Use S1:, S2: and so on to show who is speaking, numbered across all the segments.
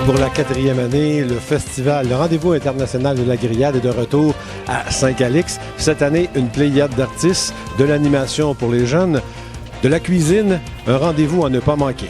S1: Pour la 4e année, le festival, le rendez-vous international de la grillade est de retour à Saint-Calix. Cette année, une pléiade d'artistes, de l'animation pour les jeunes, de la cuisine, un rendez-vous à ne pas manquer.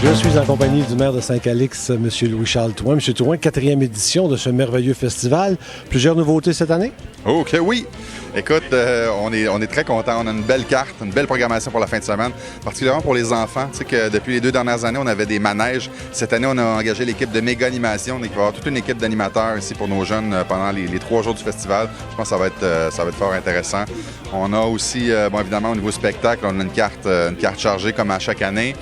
S1: Je suis en compagnie du maire de Saint-Calix, M. Louis-Charles Thouin. M. Thouin, 4e édition de ce merveilleux festival. Plusieurs nouveautés cette année?
S2: OK, oui. Écoute, on est très contents. On a une belle carte, une belle programmation pour la fin de semaine, particulièrement pour les enfants. Tu sais que depuis les 2 dernières années, on avait des manèges. Cette année, on a engagé l'équipe de Méga Animation. Donc, il va y avoir toute une équipe d'animateurs ici pour nos jeunes pendant les 3 jours du festival. Je pense que ça va être fort intéressant. On a aussi, évidemment, au niveau spectacle, on a une carte chargée comme à chaque année.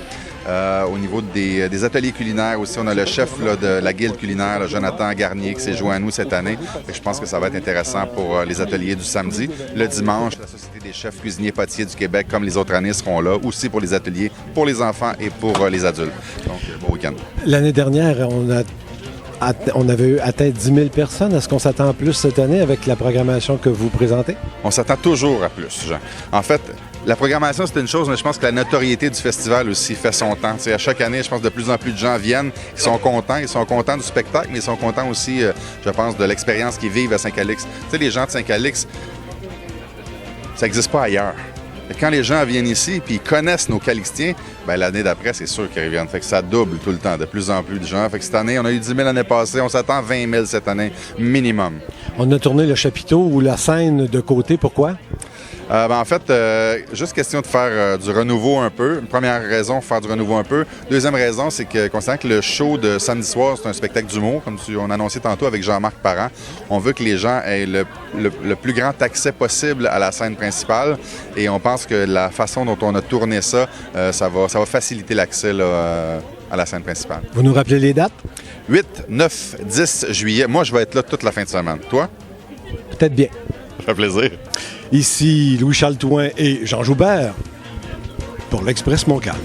S2: Au niveau des ateliers culinaires aussi, on a le chef de la guilde culinaire, là, Jonathan Garnier, qui s'est joint à nous cette année. Je pense que ça va être intéressant pour les ateliers du samedi. Le dimanche, la Société des chefs cuisiniers pâtissiers du Québec, comme les autres années, seront là, aussi pour les ateliers, pour les enfants et pour les adultes. Donc, bon week-end.
S1: L'année dernière, on avait atteint 10 000 personnes. Est-ce qu'on s'attend à plus cette année avec la programmation que vous présentez?
S2: On s'attend toujours à plus, Jean. En fait, la programmation, c'est une chose, mais je pense que la notoriété du festival aussi fait son temps. T'sais, à chaque année, je pense que de plus en plus de gens viennent, ils sont contents du spectacle, mais ils sont contents aussi, je pense, de l'expérience qu'ils vivent à Saint-Calix. Tu sais, les gens de Saint-Calix, ça n'existe pas ailleurs. Et quand les gens viennent ici et ils connaissent nos Calixtiens, bien, l'année d'après, c'est sûr qu'ils reviennent. Fait que ça double tout le temps, de plus en plus de gens. Fait que cette année, on a eu 10 000 l'année passée, on s'attend à 20 000 cette année, minimum.
S1: On a tourné le chapiteau ou la scène de côté. Pourquoi?
S2: En fait, juste question de faire du renouveau un peu. Une première raison, faire du renouveau un peu. Deuxième raison, c'est que considérant que le show de samedi soir, c'est un spectacle d'humour, comme on a annoncé tantôt avec Jean-Marc Parent, on veut que les gens aient le plus grand accès possible à la scène principale. Et on pense que la façon dont on a tourné ça, ça va faciliter l'accès à la scène principale.
S1: Vous nous rappelez les dates?
S2: 8, 9, 10 juillet. Moi, je vais être là toute la fin de semaine. Toi?
S1: Peut-être bien.
S2: Ça fait plaisir.
S1: Ici Louis-Charles Thouin et Jean Joubert pour l'Express Montcalm.